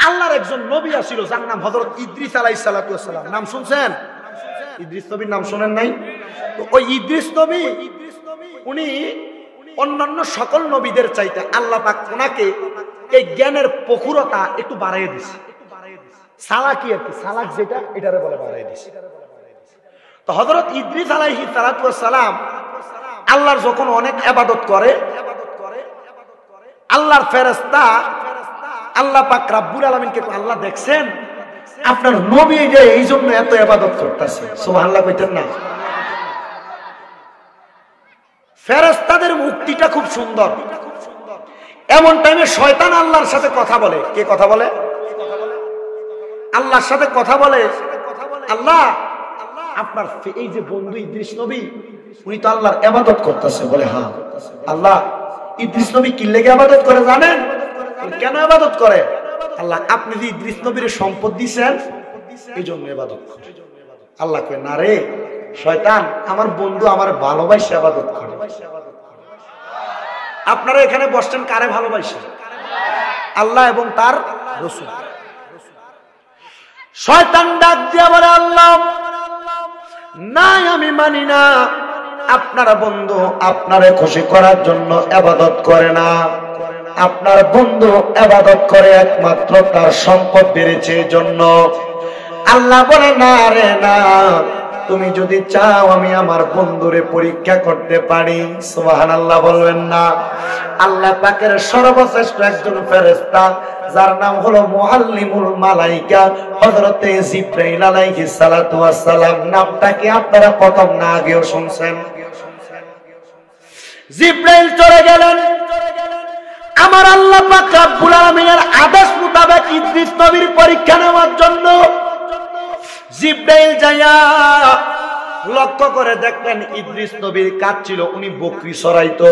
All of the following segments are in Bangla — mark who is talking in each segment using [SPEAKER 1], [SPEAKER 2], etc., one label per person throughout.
[SPEAKER 1] আল্লাহর একজন নবী আসিল, যার নাম হযরত ইদ্রিস আলাইহিস সালাতু ওয়াস সালাম। নাম শুনছেন? ইদ্রিস নবীর নাম শুনেন নাই? তো ওই ইদ্রিস নবী উনি অন্যান্য সকল নবীদের চাইতে আল্লাহ পাক ওনাকে এই জ্ঞানের প্রখরতা একটু বাড়াইয়ে দিছে। সালাকি আর কি, সালাক যেটা, এটারে বলে বাড়াইয়ে দিছে। তো হযরত ইদ্রিস আলাইহিস সালাতু ওয়াস সালাম আল্লাহর যখন অনেক ইবাদত করে, আল্লাহর ফেরেশতা আল্লাহ পাক রব্বুল আলামিনকে আল্লাহ দেখছেন আপনার নবী যে এই জন্য এত ইবাদত করতেছে, সুবহানাল্লাহ কইতেন না? ফেরেশতাদের মুক্তিটা খুব সুন্দর। এমন টাইমে শয়তান আল্লাহর সাথে কথা বলে। কে কথা বলে? আল্লাহর সাথে কথা বলে, আল্লাহ আপনার এই যে বন্ধু ইদ্রিস নবী উনি তো আল্লাহর ইবাদত করতেছে। বলে হ্যাঁ। আল্লাহ ইদ্রিস নবী কি লেগে ইবাদত করে জানেন? কেন ইবাদত করে? আল্লাহ আপনি যে ইদ্রিস নবীর সম্পদ দিয়েছেন এই জন্য ইবাদত করে। আল্লাহ কয় না রে শয়তান, আমার বন্ধু আমার ভালোবাসা ইবাদত করে। আপনারা এখানে বসছেন কারে ভালোবাসেন? আল্লাহ এবং তার রাসূল। শয়তান ডাক দিয়া বলে আল্লাহ না, আমি মানি না, আপনার বন্ধু আপনারে খুশি করার জন্য ইবাদত করে না। আপনার বন্ধু ইবাদত করে একমাত্র তার সম্পদ বেড়েছে জন্য। আল্লাহ বলে না রে না, তুমি যদি চাও আমি আমার বন্ধুরে পরীক্ষা করতে পারি। সুবহানাল্লাহ বলবেন না? আল্লাহ পাকের সর্বশ্রেষ্ঠ একজন ফেরেশতা যার নাম হলো মুআল্লিমুল মালায়েকা হযরত জিবরাইল আলাইহিস সালাতু ওয়াস সালাম, নামটা কি আপনারা প্রথম না আগেও শুনছেন? জিবরাইল চলে গেলেন আমার আল্লাহ পাক রব্বুল আলামিনের আদেশ মোতাবেক ইদ্রিস নবীর পরীক্ষা নেওয়ার জন্য। জিবরাইল যায়া লক্ষ্য করে দেখলেন ইদ্রিস নবীর কাজ ছিল উনি বকরি চড়াইতো।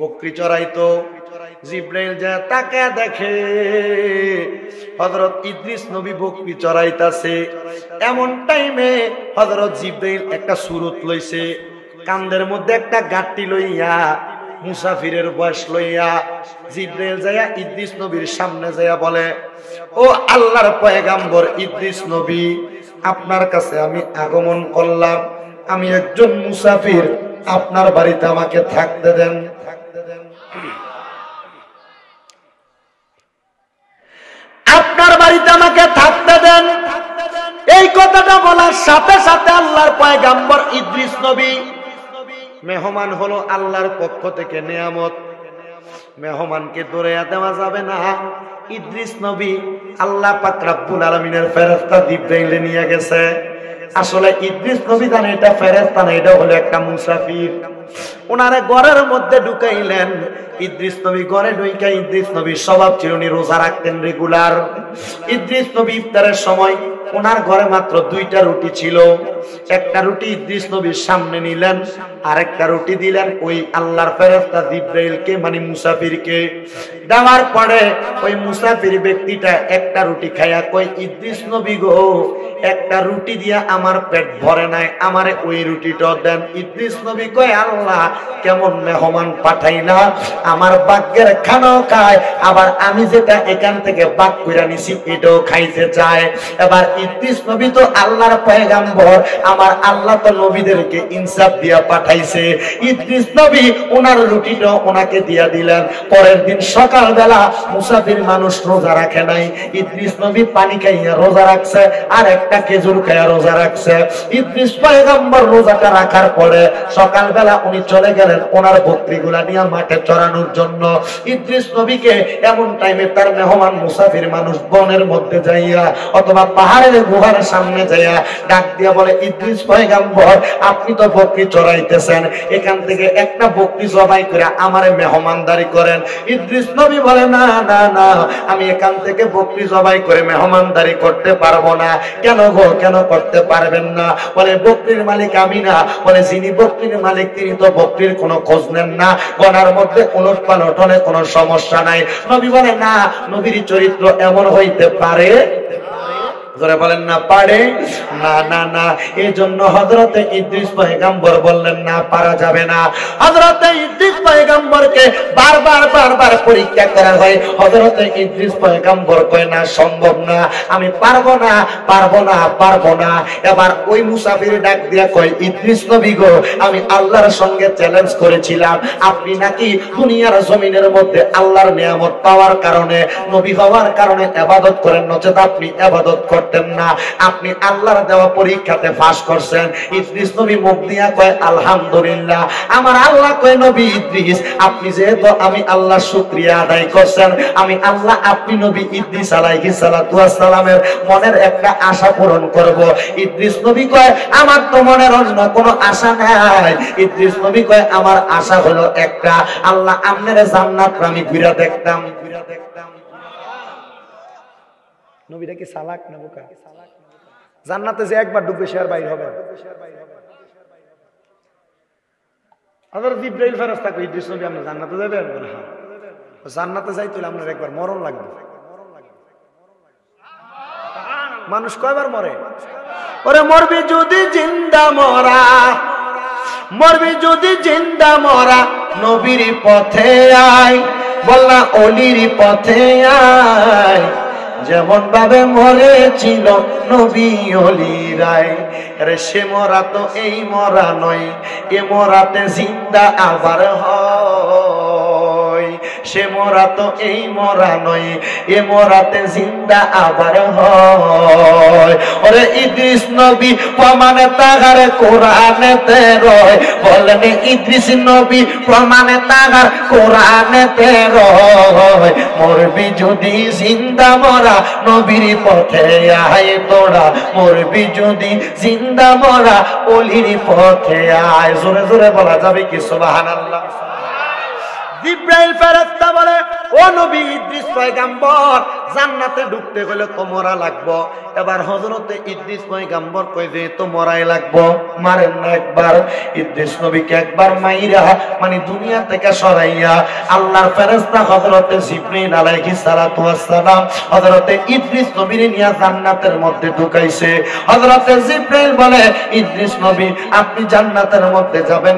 [SPEAKER 1] বকরি চড়াইতো। জিবরাইল যা তাকে দেখে হযরত ইদ্রিস নবী বকরি চড়াইতাছে। এমন টাইমে হযরত জিবরাইল একটা সুরত লইছে, কান্দের মধ্যে একটা গাঁটটি লইয়া, মুসাফিরের বয়স লইয়া জিবরাইল যায়া ইদ্রিস নবীর সামনে যায়া বলে, ও আল্লাহর পয়গাম্বর ইদ্রিস নবী, আপনার কাছে আমি আগমন করলাম। আমি একজন মুসাফির, আপনার বাড়িতে আমাকে থাকতে দেন। আপনার বাড়িতে আমাকে থাকতে দেন। এই কথাটা বলার সাথে সাথে আল্লাহর পয়গাম্বর ইদ্রিস নবী, মেহমান হলো আল্লাহর পক্ষ থেকে নিয়ামত, মেহমানকে দৌড়াইয়া দেওয়া যাবে না। ইদ্রিস নবী আল্লাহ পাক রব্বুল আলামিনের ফেরেশতা জিবরাইল নিয়ে গেছে। আসলে ইদ্রিস নবী জানে এটা ফেরেশতা না, এটা হলো একটা মুসাফির। ওনারে ঘরের মধ্যে ঢুকাইলেন। ইদ্রিস নবী ঘরে ঢুইকা, ইদ্রিস নবীর স্বভাব ছিল উনি রোজা রাখতেন রেগুলার। ইদ্রিস নবী ইফতারের সময় ওনার ঘরে মাত্র 2টা রুটি ছিল। একটা রুটি ইদ্রিস নবীর সামনে নিলেন, আরেকটা রুটি দিলেন ওই আল্লাহর ফেরেশতা জিবরাইলকে, মানে মুসাফিরকে। দেওয়ার পরে ওই মুসাফির ব্যক্তিটা একটা রুটি খাইয়া কই, ইদ্রিস নবী গো, একটা রুটি দিয়া আমার পেট ভরে নাই, আমারে ওই রুটিটা দেন। ইদ্রিস নবী কয়, আল্লাহ কেমন মেহমান পাঠাইলা, আমার ভাগ্যের খানাও খায়, আবার আমি যেটা এখান থেকে ভাগ কইরা নিছি এটাও খাইতে চায়। এবার ইদ্রিস নবী তো আল্লাহর পয়গাম্বর, আমার আল্লাহ তো নবীদেরকে ইনসাফ দিয়া পাঠাইছে। ইদ্রিস নবী ওনার রুটিটা ওনাকে দিয়া দিলেন। পরের দিন সকালবেলা মুসাফির মানুষ রোজা রাখে নাই, ইদ্রিস নবী পানি খাইয়া রোজা রাখছে, আর একটা খেজুর খাইয়া রোজা রাখছে। ইদ্রিস পয়গাম্বর রোজাটা রাখার পরে সকালবেলা উনি চলে গেলেন ওনার বকরিগুলা নিয়ে মাঠে চড়ানোর জন্য। ইদ্রিস নবীকে এমন টাইমে তার মেহমান মুসাফির মানুষ বনের মধ্যে যাইয়া অথবা পাহাড়ের গুহার সামনে যাইয়া ডাক দিয়া বলে, ইদ্রিস পয়গাম্বর আপনি তো বকরি চড়াইতেছেন, এখান থেকে একটা বকরি জবাই করে আমারে মেহমানদারি করেন। ইদ্রিস নবী বলে, না না না, আমি এখান থেকে বকরি জবাই করে মেহমানদারি করতে পারবো না। কেন গো, কেন করতে পারবেন না? বলে, বকরির মালিক আমি না। বলে, যিনি বকরির মালিক তিনি তো বকরির কোনো খোঁজ নেন না, গনার মধ্যে উলট পালট হলে কোনো সমস্যা নাই। নবী বলে, না, নবীর চরিত্র এমন হইতে পারে। ধরে বলেন না পারে না না না। এই জন্য হযরতে ইদ্রিস পয়গম্বর বললেন না পারা যাবে না। হযরতে ইদ্রিস পয়গম্বরকে বারবার পরীক্ষা করা হয়। হযরতে ইদ্রিস পয়গম্বর কয় না সম্ভব না, আমি পারবো না। এবার ওই মুসাফির ডাক দিয়া কয় ইদ্রিস নবী গো, আমি আল্লাহর সঙ্গে চ্যালেঞ্জ করেছিলাম, আপনি নাকি দুনিয়ার জমিনের মধ্যে আল্লাহর নিয়ামত পাওয়ার কারণে, নবী হওয়ার কারণে ইবাদত করেন, নচেত আপনি ইবাদত করতেন না। আপনি আল্লাহর দেওয়া পরীক্ষাতে পাস করছেন। ইদ্রিস নবী মুখ দিয়া কয় আলহামদুলিল্লাহ। আমার আল্লাহ কয় নবী ইদ্রিস, আপনি যেহেতু আমি আল্লাহর শুকরিয়া আদায় করছেন, আমি আল্লাহ আপনি নবী ইদ্রিস আলাইহিস সালাতু ওয়াস সালামের মনের একটা আশা পূরণ করব। ইদ্রিস নবী কয় আমার তো মনের অন্য কোনো আশা নাই। ইদ্রিস নবী কয় আমার আশা হলো একটা, আল্লাহ আপনারে জান্নাত আমি ঘুরে দেখতাম। নবীটা কি চালাক না বোকা? জান্নাতে যে একবার ঢুকবে সে আর বাইর হবে না। আবার জিবরাইল ফেরেশতা কই ইদ্রিস নবী আপনি জান্নাতে যাবেন? হ্যাঁ। জান্নাতে যাইতে হলে আপনার একবার মরণ লাগবে। মানুষ কয়বার মরে? ওরে মরবি যদি জিন্দা মরা, মরবি যদি জিন্দা মরা, নবীর পথে আয়, বলনা অলির পথে আয়, যেমন ভাবে মরেছিল নবী অলিরাই। আরে সে মরা তো এই মরা নয়, এ মরাতে জিন্দা আবার হয়। সে মরা তো এই মরা নয়, এ মরাতে জিন্দা আবার হয়। ওরে ইদ্রিস নবী প্রমাণে তাগার কোরআনেতে রয়, বলেন ইদ্রিস নবী প্রমাণে তাগার কোরআনেতে রয়। মরবি যদি জিন্দা মরা, নবীর পথে আয় তোরা, মরবি যদি জিন্দা মরা, অলির পথে আয়। জোরে জোরে বলা যাবে কি সুবহানাল্লাহ? জিবরাইল ফেরেশতা বলে ও নবী ইদ্রিস পয়গম্বর, জান্নাতে ঢুকতে গেলে তো মরা লাগবো। এবার হযরতে ইদ্রিস পয়গম্বর কই যে তো মরাই লাগবো, মারেন না একবার। ইদ্রিস নবীকে একবার মাইরা মানে দুনিয়া থেকে সরাইয়া আল্লাহর ফেরেশতা হযরতে জিবরাইল আলাইহিস সালাতু ওয়াস সালাম হযরতে ইদ্রিস নবীর নিয়া জান্নাতের মধ্যে ঢুকাইছে। হযরতে জিবরাইল বলে ইদ্রিস নবী আপনি জান্নাতের মধ্যে যাবেন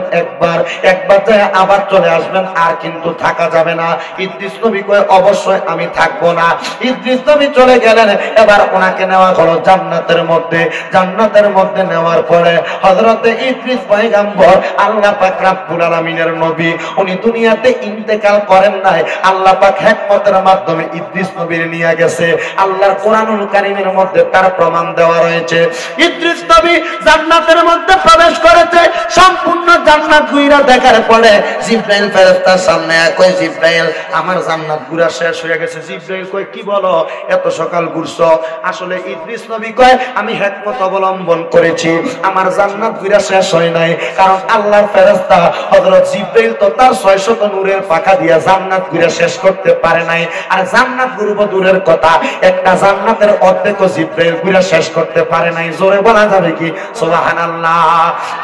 [SPEAKER 1] একবার যায় আবার চলে আসবেন, আর কিন্তু থাকা যাবে না। ইদ্রিস নবী কয় অবশ্যই আমি থাকবো না। ইদ্রিস নবী চলে গেলেন। এবার ওনাকে নেওয়া হলো জান্নাতের মধ্যে। জান্নাতের মধ্যে নেওয়ার পরে হযরতে ইদ্রিস পয়গম্বর আল্লাহ পাক রব্বুল আলামিনের নবী, উনি দুনিয়াতে ইন্তেকাল করেন নাই। আল্লাহ পাক হিকমতের মাধ্যমে ইদ্রিস নবীর নিয়ে গেছে। আল্লাহর কোরআনুল কারীমের মধ্যে তার প্রমাণ দেওয়া রয়েছে। ইদ্রিস নবী জান্নাতের মধ্যে প্রবেশ করেছে। সম্পূর্ণ জান্নাত ঘুরে দেখার পরে জিবরাইল ফেরেশতার সামনে কয় জিবরাইল আমার জান্নাত ঘুরা শেষ হয়ে গেছে। জিবরাইল কয় কি বলো, এত সকাল ঘুরছো? আসলে ইদ্রিস নবী কয় আমি হিকমত অবলম্বন করেছি, আমার জান্নাত ঘুরা শেষ হয় নাই। কারণ আল্লাহর ফেরেশতা হযরত জিবরাইল তো তার 600 নূরের পাখা দিয়া জান্নাত ঘুরে শেষ করতে পারে নাই। আর জান্নাত ঘুরব দূরের কথা, একটা জান্নাতের অর্ধেকও জিবরাইল ঘুরে শেষ করতে পারে নাই। জোরে বলা যাবে কি সুবহানাল্লাহ?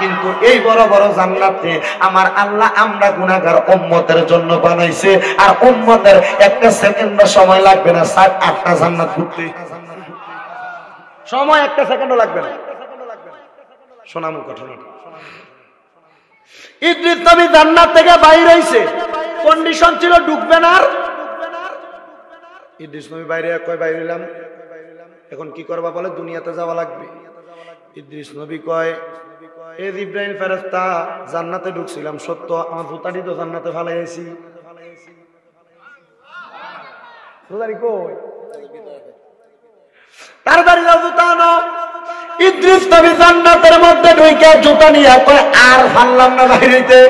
[SPEAKER 1] কিন্তু এই বড় বড় জান্নাতে আমার আল্লাহ আমরা গুনাহগার উম্মতের জন্য বানাইছে। আর উম্মতের একটা সেকেন্ড সময় লাগবে না 7-8টা জান্নাত ঘুরতে, সময় একটা সেকেন্ডও লাগবে না। শোনামু ঘটনাটা। ইদ্রিস নবী জান্নাত থেকে বাইরে হইছে, কন্ডিশন ছিল ঢুকবে না। ইদ্রিস নবী বাইরে কয় বাইরে হইলাম, এখন কি করবা বলে দুনিয়াতে যাওয়া লাগবে। ইদ্রিস নবী কয় এ জিবরাইল ফেরেশতা জান্নাতে ঢুকছিলাম সত্য, আমার জুতাটি তো জান্নাতে ফালাইছি। জুতাটি কই? তাড়াতাড়ি যাও জুতা আনো। ইদ্রিস নবী জান্নাতের মধ্যে ঢুকে জুতা নিয়ে কয় আর ফাললাম না বাইরেতে।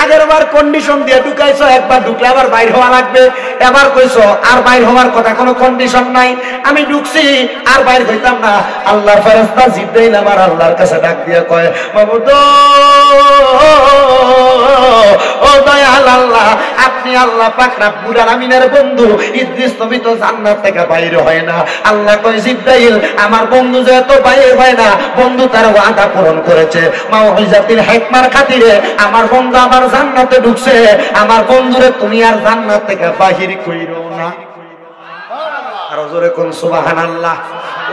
[SPEAKER 1] আগের বার কন্ডিশন দিয়ে ঢুকাইছো, একবার ঢুকলে আবার বাইর হওয়া লাগবে। এবার কইছো আর বাইর হওয়ার কথা, কোনো কন্ডিশন নাই। আমি ঢুকছি আর বাইর হইতাম না। আল্লাহর ফেরেশতা জিবরাইল আমার আল্লাহর কাছে ডাক দিয়ে কয় মাবুদ ও দয়াল আল্লাহ, আপনি আল্লাহ পাক রব্বুল আলামিনের বন্ধু। ইদ্রিস নবী তো জান্নাত থেকে বাইরে হয় না। আল্লাহ কয় জিবরাইল আমার বন্ধু যেহেতু বাইরে হয় না, বন্ধু তার ওয়াদা পূরণ করেছে। মাউইজাতুল হিকমার খাতিরে আমার বন্ধু আমার জান্নাতে ঢুকছে। আমার বন্ধুরে তুমি আর জান্নাত থেকে বাহির কইরো না। আর জোরে কোন সুবহানাল্লাহ।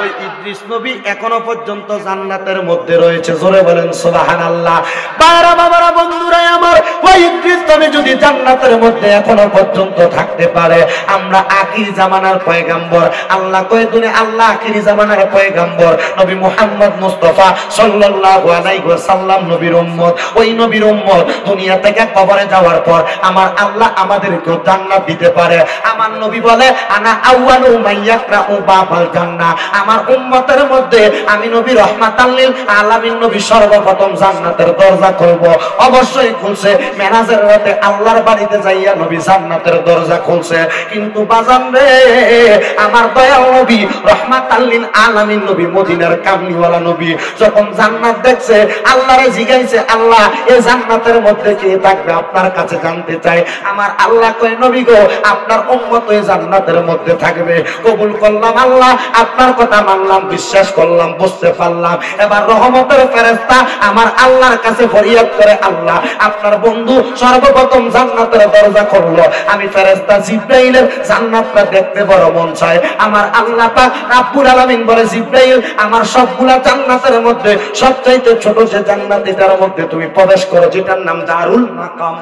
[SPEAKER 1] ওই ইদ্রিস নবী এখনো পর্যন্ত জান্নাতের মধ্যে রয়েছে, জোরে বলেন সুবহানাল্লাহ। বাবা বাবারা বন্ধুরা আমার, ওই ইদ্রিস নবী যদি জান্নাতের মধ্যে এখনো পর্যন্ত থাকতে পারে, আমরা আখির জামানার পয়গম্বর, আল্লাহ কয় দুনিয়া আল্লাহ আখির জামানার পয়গম্বর নবী মুহাম্মদ মুস্তাফা সাল্লাল্লাহু আলাইহি ওয়াসাল্লাম নবীর উম্মত, ওই নবীর উম্মত দুনিয়া থেকে কবরে যাওয়ার পর আমার আল্লাহ আমাদেরকে জান্নাত দিতে পারে। আমার নবী বলে আনা আউয়ালু মাইয়াকরাউ বাবাল জান্নাহ, আমার উম্মতের মধ্যে আমি নবী রাহমাতাল লিল আলামিন নবী সর্বপ্রথম জান্নাতের দরজা খুলব। অবশ্যই খুলছে, মেরাজের রাতে আল্লাহর বাড়িতে যাইয়া নবী জান্নাতের দরজা খুলছে। কিন্তু বাজান রে, আমার দয়াল নবী রাহমাতাল লিল আলামিন নবী মদিনার কামলিওয়ালা নবী যখন জান্নাত দেখছে, আল্লাহরে জিগাইছে, আল্লাহ এই জান্নাতের মধ্যে কে থাকবে আপনার কাছে জানতে চাই। আমার আল্লাহ কয় নবী গো, আপনার উম্মত ওই জান্নাতের মধ্যে থাকবে। কবুল করলাম আল্লাহ, আপনার কথা মানলাম, বিশ্বাস করলাম, বুঝতে পারলাম। এবার রহমতের ফেরেশতা আমার আল্লাহর কাছে ফরিয়াদ করে, আল্লাহ আপনার বন্ধু সর্বপ্রথম জান্নাতের দরজা খুললো, আমি ফেরেশতা জিবরাইলের জান্নাতটা দেখতে বড় মন চায়। আমার আল্লাহ পাক রব্বুল আলামিন বলে, জিবরাইল আমার সবগুলা জান্নাতের মধ্যে সবচাইতে ছোট যে জান্নাত, এটার মধ্যে তুমি প্রবেশ করো, যেটার নাম দারুল মাকাম।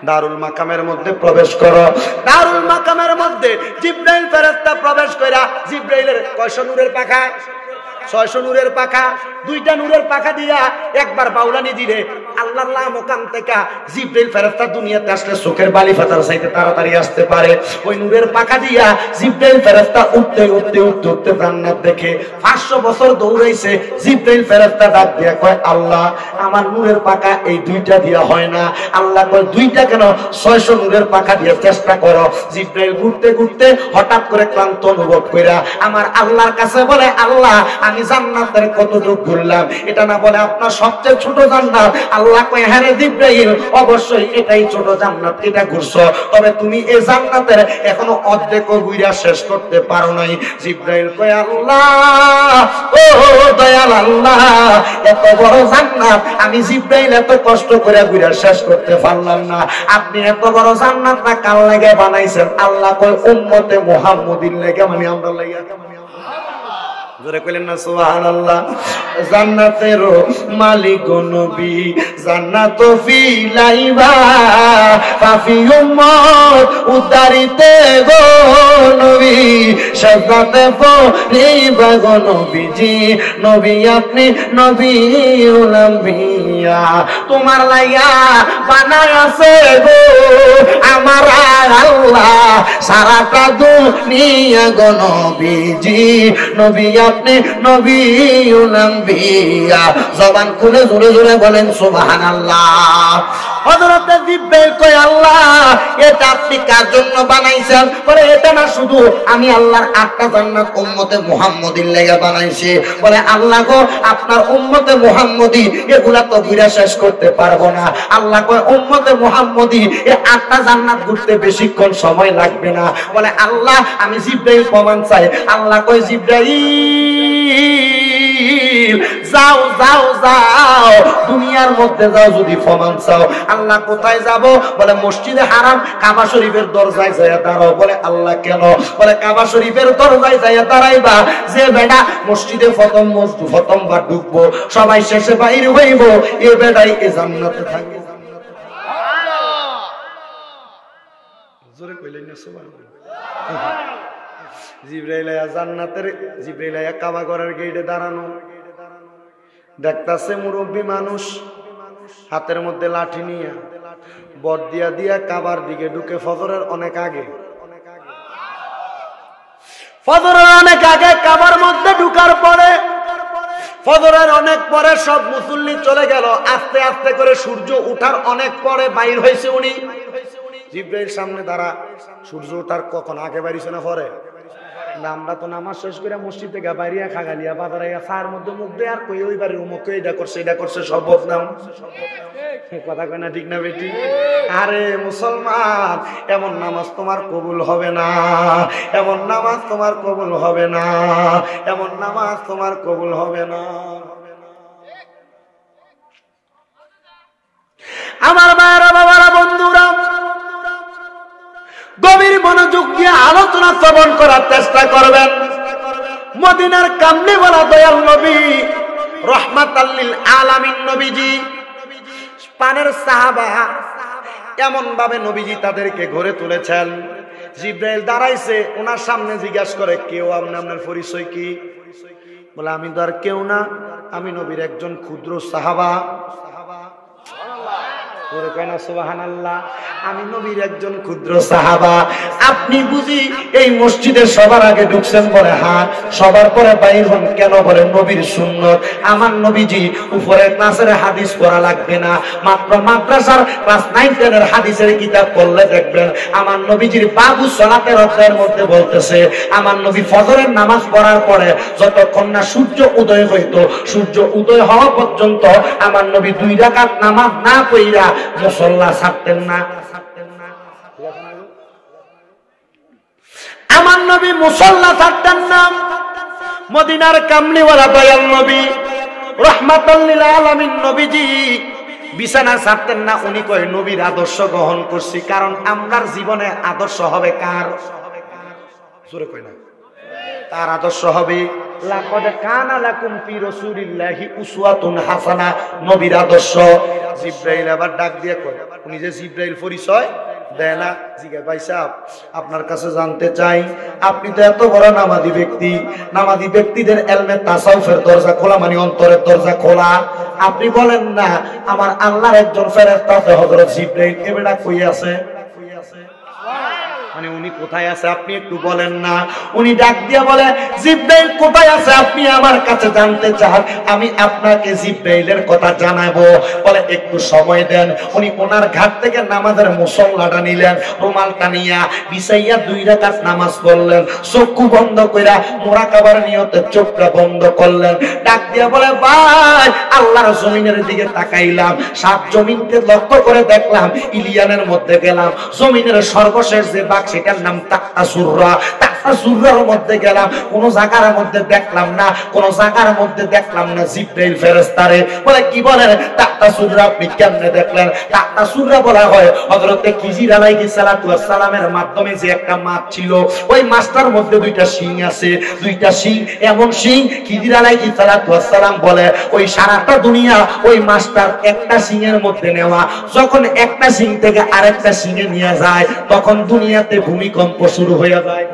[SPEAKER 1] দারুল মাকামের মধ্যে প্রবেশ করো। দারুল মাকামের মধ্যে জিবরাইল ফেরেশতা প্রবেশ কইরা, জিবরাইলের কয়শো নূরের পাখা? 600 নূরের পাখা, 2টা নূরের পাখা দিয়া একবার বাউলানি দিলে আল্লাহর মোকাম থেকে জিবরাইল ফেরেশতা দুনিয়াতে আসলে চোখের বালি ফাটার চাইতে তাড়াতাড়ি আসতে পারে। ওই নূরের পাখা দিয়া জিবরাইল ফেরেশতা উঠতে উঠতে উঠতে উঠতে জান্নাত দেখে। 500 বছর দৌড়াইছে, জিবরাইল ফেরেশতা ডাক দিয়া কয়, আল্লাহ আমার নূরের পাখা এই 2টা দিয়া হয় না। আল্লাহ কয় 2টা কেন, 600 নূরের পাখা দিয়ে চেষ্টা করো। জিবরাইল ঘুরতে ঘুরতে হঠাৎ করে ক্লান্ত অনুভব কইরা আমার আল্লাহর কাছে বলে, আল্লাহ আমি জান্নাতের কতটুকু ঘুরলাম, এটা না বলে আপনার সবচেয়ে ছোট জান্নাত। আল্লাহ কয়, হ্যাঁ রে জিবরাইল, অবশ্যই এটাই ছোট জান্নাত, এটা ঘুরছো, তবে তুমি এই জান্নাতের এখনো অর্ধেকও ঘুরা শেষ করতে পারো নাই। জিবরাইল কয়, আল্লাহ ও দয়াল আল্লাহ, এত বড় জান্নাত আমি জিবরাইল এত কষ্ট করে ঘুরা শেষ করতে পারলাম না, আপনি এত বড় জান্নাতটা কার লাগে বানাইছেন? আল্লাহ কয়, উম্মতে মুহাম্মদির লাগে, মানে আমরা লাগে। জোরে কইলেন না সুবহানাল্লাহ। জান্নাতের মালিক নবী, জান্নাত ফিলাইবা পাপী উম্মত উদ্ধারিতে গো নবী, সাজাতে পরিবা গো নবীজি, নবী আপনি নবীউল আম্বিয়া, তোমার লাইয়া বানায় আছে গো আমার আল্লাহ সারাটা দুনিয়া গো নবীজি, নবী আপনি নবীউল আম্বিয়া। জবান খুলে জোরে জোরে বলেন সুবহানাল্লাহ। হযরত জিবরাইল কয়, আল্লাহ এটা আপনি কার জন্য বানাইছেন? বলে এটা না শুধু আমি আল্লাহর 8টা জান্নাত উম্মতে মুহাম্মদির লাগা বানাইছি। বলে আল্লাহ গো, আপনার উম্মতে মুহাম্মদি এগুলা তো ঘুরে শেষ করতে পারবো না। আল্লাহ কয়, উম্মতে মুহাম্মদি এই 8টা জান্নাত ঘুরতে বেশিক্ষণ সময় লাগবে না। বলে আল্লাহ আমি জিবরাইল প্রমাণ চাই। আল্লাহ কয়, জিবরাইল যাও যাও যাও, দুনিয়ার মধ্যে যাও, যদি প্রমাণ চাও। আল্লাহ কোথায় যাব? বলে মসজিদে হারাম কাবা শরীফের দরজায় যাইয়া দাঁড়াও। বলে আল্লাহ কেন? বলে কাবা শরীফের দরজায় যাইয়া দাঁড়াইবা, যে বেটা মসজিদে প্রথমবার ঢুকবো, সবাই শেষে বাইর হইব, এ বেটাই এ জান্নাতে থাকবে। জোরে কইলেন না সুবহানাল্লাহ। জিবরাইল আয়া জান্নাতের, জিবরাইল আয়া কাবা ঘরের গেটে দাঁড়ানো, দেখতাছে মুরব্বী মানুষ হাতের মধ্যে লাঠি নিয়ে বট দিয়া দিয়া কাবার দিকে ঢুকে। ফজরের অনেক আগে, ফজরের অনেক আগে কাবার মধ্যে ঢুকার পরে, ফজরের অনেক পরে সব মুসল্লি চলে গেল, আস্তে আস্তে করে সূর্য উঠার অনেক পরে বাইর হয়েছে উনি। জিবরাইল সামনে দাঁড়া, সূর্য উঠার কখন আগে বাইরেছে না পরে? না, আমরা তো নামাজ শেষ করে মসজিদ থেকে বাইরিয়া খাগালিয়া বাজারাইয়া চার মধ্যে মুখ দেয় আর কই ওই বাড়ি উমুকে এটা করছে এটা করছে, সব বদনাম। কথা কয় না, ঠিক না বেটি? আরে মুসলমান, এমন নামাজ তোমার কবুল হবে না, এমন নামাজ তোমার কবুল হবে না, এমন নামাজ তোমার কবুল হবে না। আমার মায়েরা, বাবারা, বন্ধুরা, গভীর মনোযোগ দিয়ে আলোচনা শ্রবণ করার চেষ্টা করবেন। মদিনার কামলিওয়ালা দয়াল নবী রহমাতাল লিল আলামিন নবীজি পানের সাহাবা এমন ভাবে নবীজি তাদেরকে ঘরে তুলেছেন। জিব্রাইল দাঁড়াইছে, ওনার সামনে জিজ্ঞাসা করে, কেউ আপনার পরিচয় কি? বলে, আমি তো আর কেউ না, আমি নবীর একজন ক্ষুদ্র সাহাবা। সুবহানাল্লাহ, আমি নবীর একজন ক্ষুদ্র সাহাবা। আপনি বুঝি এই মসজিদে সবার আগে ঢুকছেন? বলে হ্যাঁ। সবার পরে বাইর হন কেন? বলে নবীর সুন্নত। আমার নবীজি উপরে ক্লাসের হাদিস পড়া লাগবে না, মাত্র মাদ্রাসার ক্লাস 9-10 এর হাদিসের কিতাব পড়লে দেখবেন আমার নবীজির বাবু সালাতের অধ্যায়ের মধ্যে বলতেছে, আমার নবী ফজরের নামাজ পড়ার পরে যতক্ষণ না সূর্য উদয় হইতো, সূর্য উদয় হওয়া পর্যন্ত আমার নবী 2 রাকাত নামাজ না পড়া মুসল্লা ছাড়তেন না। আমার নবী মুসল্লা ছাড়তেন না। মদিনার কামলিওয়ালা দয়াল নবী রহমাতুল লিল আলামিন নবীজি বিছানা ছাড়তেন না। উনি কয়, নবীর আদর্শ গ্রহণ করছি, কারণ আমরার জীবনে আদর্শ হবে কার? জোরে কই না, তার আদর্শ হবে। লাকাদ কানা লাকুম ফি রাসূলিল্লাহি উসওয়াতুন হাসানাহ, নবীর আদর্শ। জিব্রাইল আবার ডাক দিয়ে কয়, উনি যে জিব্রাইল পরিচয় দেয় না, জিজ্ঞাসা, ভাই সাহেব আপনার কাছে জানতে চাই, আপনি তো এত বড় নামাজি ব্যক্তি, নামাজি ব্যক্তিদের ইলমে তাসাউফের দরজা খোলা মানে অন্তরের দরজা খোলা, আপনি বলেন না আমার আল্লাহর একজন ফেরেশতা হযরত জিব্রাইল এবেলা কই আছে? মানে উনি কোথায় আছে আপনি একটু বলেন না। উনি ডাক দিয়ে বলে, জিব্রাইল কোথায় আছে আপনি আমার কাছে জানতে চান, আমি আপনাকে জিব্রাইলের কথা জানাবো। বলে একটু সময় দেন। উনি ওনার ঘাট থেকে নামাজের মুসল্লাটা নিলেন, রুমালটা নিয়া বিছাইয়া 2 রাকাত নামাজ পড়লেন, চক্ষু বন্ধ কইরা মুরাকাবার নিয়তে চোখটা বন্ধ করলেন। ডাক দিয়ে বলে, ভাই আল্লাহর জমিনের দিকে তাকাইলাম, 7 জমিনকে লক্ষ্য করে দেখলাম, ইলিয়ানের মধ্যে গেলাম, জমিনের সর্বশেষ যে বাঘ সেটার নাম তাকতাসুররা। তাকতাসুররার মধ্যে গেলাম, কোন জায়গার মধ্যে দেখলাম না, কোন জায়গার মধ্যে দেখলাম না জিব্রাইল ফেরেশতারে। বলে, কি বলেন তাকতাসুররা আপনি কেমনে দেখলেন? তাকতাসুররা বলা হয় হযরতে খিজির আলাইহিস সালাতু ওয়াস সালামের মাধ্যমে যে একটা মাছ ছিল, ওই মাছটার মধ্যে 2টা শিং আছে, 2টা শিং, এমন শিং খিজির আলাইহিস সালাতু ওয়াস সালাম বলে ওই সারাটা দুনিয়া ওই মাছটার একটা শিংয়ের মধ্যে নেওয়া। যখন একটা শিং থেকে আরেকটা শিংয়ে নিয়ে যায়, তখন দুনিয়াতে ভূমিকম্প শুরু হয়ে যায়।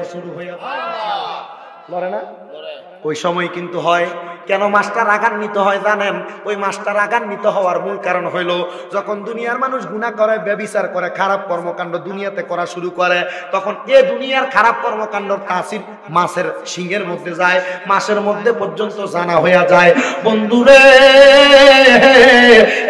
[SPEAKER 1] ওই সময় কিন্তু হয় কেন মাছটা রাগান্বিত হয় জানেন? ওই মাছটা রাগান্বিত হওয়ার মূল কারণ হইল, যখন দুনিয়ার মানুষ গুনাহ করে, ব্যভিচার করে, খারাপ কর্মকাণ্ড দুনিয়াতে করা শুরু করে, তখন এ দুনিয়ার খারাপ কর্মকাণ্ডর তাসির মাছের শিংয়ের মধ্যে যায়, মাছের মধ্যে পর্যন্ত জানা হয়ে যায়। বন্ধুরে,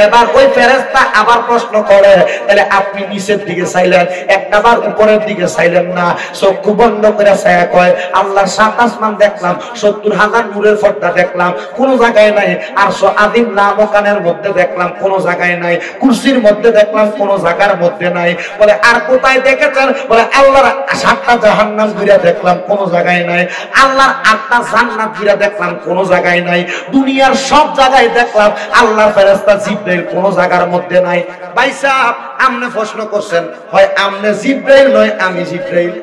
[SPEAKER 1] এবার ওই ফেরেশতা আবার প্রশ্ন করে, তাহলে আপনি নিচের দিকে চাইলেন, একটাবার উপরের দিকে চাইলেন না? চক্ষু বন্ধ করে ছায়া কয়, আল্লাহর 7 আসমান দেখলাম, 70,000 নূরের পর্দা দেখলাম, কোন জায়গায় নাই। আরশ আযীম লামকানের মধ্যে দেখলাম, কোন জায়গায় নাই। কুরসির মধ্যে দেখলাম, কোন জায়গার মধ্যে নাই। বলে, আর কোথায় দেখেছেন? বলে, আল্লাহর 7টা জাহান্নাম ঘুরে দেখলাম, কোন জায়গায় নাই। আল্লাহর 8টা জান্নাত ঘুরে দেখলাম, কোন জায়গায় নাই। দুনিয়ার সব জায়গায় দেখলাম, আল্লাহর ফেরেশতা জিব্রাইল কোন জায়গার মধ্যে নাই। ভাই সাহেব আপনি প্রশ্ন করছেন, হয় আপনি জিব্রাইল নয় আমি জিব্রাইল।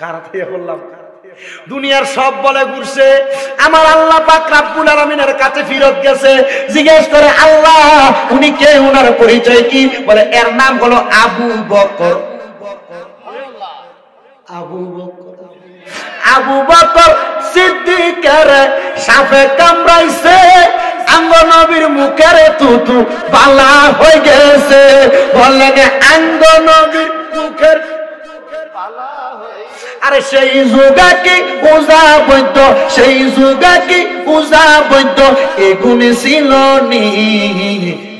[SPEAKER 1] কারাতে বললাম, দুনিয়ার সব বলে ঘুরছে, আমার আল্লাহ পাক রব্বুল আলামিনের কাছে ফিরত গেছে, জিজ্ঞেস করে, আল্লাহ উনি কে, ওনার পরিচয় কি? বলে, এর নাম হলো আবু বকর। আবু বকর, আবু বকর সিদ্দিকের সাপে কামড়াইছে, আঙ্গ নবীর মুখের তুতু বালা হয়ে গেছে। বললেন, আঙ্গ নবীর মুখের বালা হয়ে, আরে সেই যুগে কি পূজা বৈদ্য, সেই যুগে কি পূজা বৈদ্য, এগুলি ছিল নি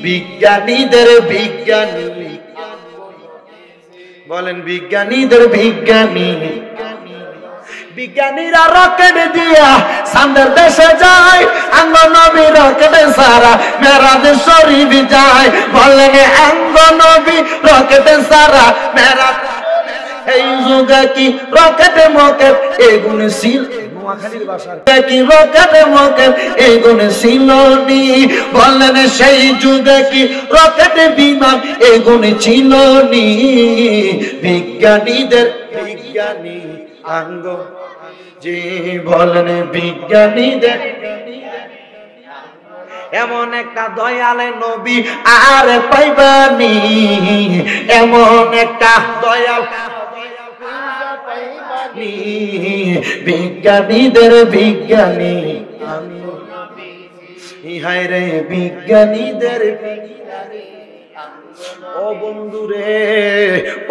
[SPEAKER 1] বিজ্ঞানীদের বিজ্ঞানী। বলেন, বিজ্ঞানীদের বিজ্ঞানী। বিজ্ঞানীরা রকেট দিয়া চাঁদের দেশে যায়, আঙ্গ নবী রকেটে সারা মেরাজ শরীফ যায়। বলেন, আঙ্গ নবী রকেটে সারা মেরাজ, এই যুগে কি রকেটে মকেট এগুলো ছিল, নোয়াখালীর ভাষা কি রকেটে মকেট এগুলো ছিল নি। বললেন, সেই যুগে কি রকেটে বিমান এগুলো ছিল নি বিজ্ঞানীদের বিজ্ঞানী আঙ্গ জি বলেন বিজ্ঞানীদের এমন একটা দয়ালে নবী আর পাইবানি এমন একটা দয়াল বিজ্ঞানীদের বিজ্ঞানী ইহাই রে বিজ্ঞানীদের ও বন্ধুরে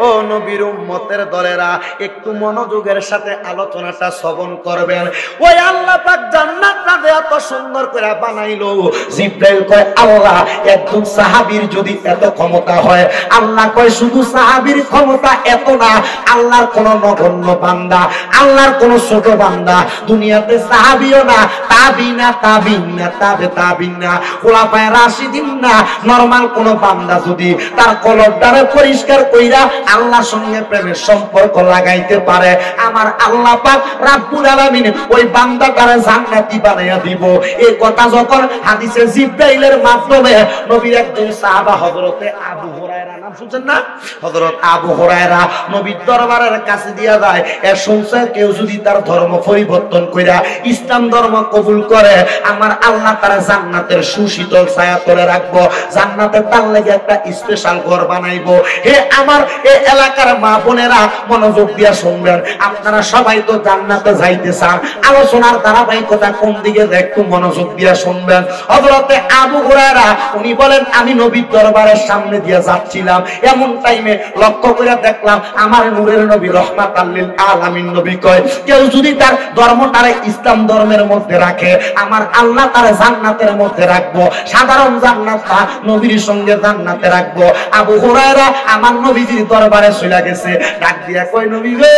[SPEAKER 1] ও নবীর উম্মতের দলেরা একটু মনোযোগের সাথে আলোচনাটা শ্রবণ করবেন। ওই আল্লাহ পাক জান্নাতটা এত সুন্দর করে বানাইলো, জিবরাইল কয় আল্লাহ একজন সাহাবীর যদি এত ক্ষমতা হয়, আল্লাহ কয় শুধু সাহাবীর ক্ষমতা এত না, আল্লাহর কোন নগণ্য বান্দা, আল্লাহর কোন ছোট বান্দা দুনিয়াতে সাহাবীও না, তাবিনা তাবিন না, তাবে তাবিন না, খুলাফায়ে রাশিদিন না, নরমাল কোন বান্দা যদি তার কলবটারে পরিষ্কার কইরা আল্লাহর সঙ্গে প্রেমের সম্পর্ক লাগাইতে পারে, আমার আল্লাহ পাক রব্বুল আলামিন ওই বান্দাটারে জান্নাতি বানাইয়া দিব। এই কথা যখন হাদিসে জিবরাইলের মাধ্যমে নবীর একজন সাহাবা হযরতে আবু হুরায়রা, নাম শুনছেন না? হযরত আবু হুরায়রা নবীর দরবারের কাছে দিয়া যায়, এর শুনছে কেউ যদি তার ধর্ম পরিবর্তন কইরা ইসলাম ধর্ম কবুল করে, আমার আল্লাহ তার জান্নাতের সুশীতল ছায়া তলে রাখবো, জান্নাতে তার লাগি একটা স্পেশাল ঘর বানাইবো। হে আমার এই এলাকার মা বোনেরা মনোযোগ দিয়া শুনবেন, আপনারা সবাই তো জান্নাতে যাইতে চান, আলোচনার ধারাবাহিকতা কোন দিকে একটু মনোযোগ দিয়া শুনবেন। হযরতে আবু হুরায়রা উনি বলেন আমি নবীর দরবারের সামনে দিয়ে যাচ্ছিলাম, এমন টাইমে লক্ষ্য করে দেখলাম আমার নূরের নবী রহমাতাল লিল আলামিন নবী কয় কেউ যদি তার ধর্মটারে ইসলাম ধর্মের মধ্যে রাখে, আমার আল্লাহ তার জান্নাতের মধ্যে রাখবো, সাধারণ জান্নাত না, নবীর সঙ্গে জান্নাতে রাখবো। আবু হুরায়রা আমার নবীজির দরবারে চলে গেছে, ডাক দিয়া কয় নবী গো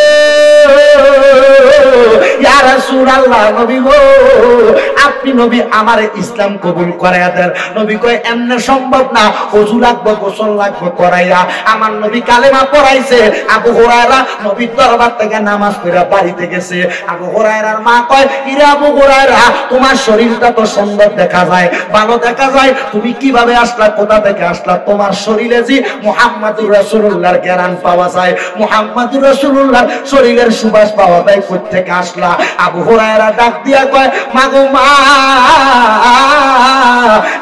[SPEAKER 1] ইয়া রাসূলুল্লাহ, নবী গো আপনি নবী আমারে ইসলাম কবুল করাইয়া দেন। নবী কয় এমনে সম্ভব না, ওযু লাগবে, গোসল লাগবে করাইয়া। আমার নবী কালেমা পড়াইছে। আবু হুরায়রা নবীর দরবার থেকে নামাজ পড়া বাড়িতে গেছে। আবু হুরায়রার মা কয় ইরে আবু হুরায়রা তোমার শরীরটা তো সুন্দর দেখা যায়, ভালো দেখা যায়, তুমি কিভাবে আসলা, কোথা থেকে আসলা? তোমার শরীরে জি মুহাম্মাদুর রাসূলুল্লাহর ঘ্রাণ পাওয়া যায়, মুহাম্মাদুর রাসূলুল্লাহর শরীরের সুবাস পাওয়া যায়, কই থেকে আসলা? আবু হুরায়রা ডাক দিয়া কয় মা গো মা,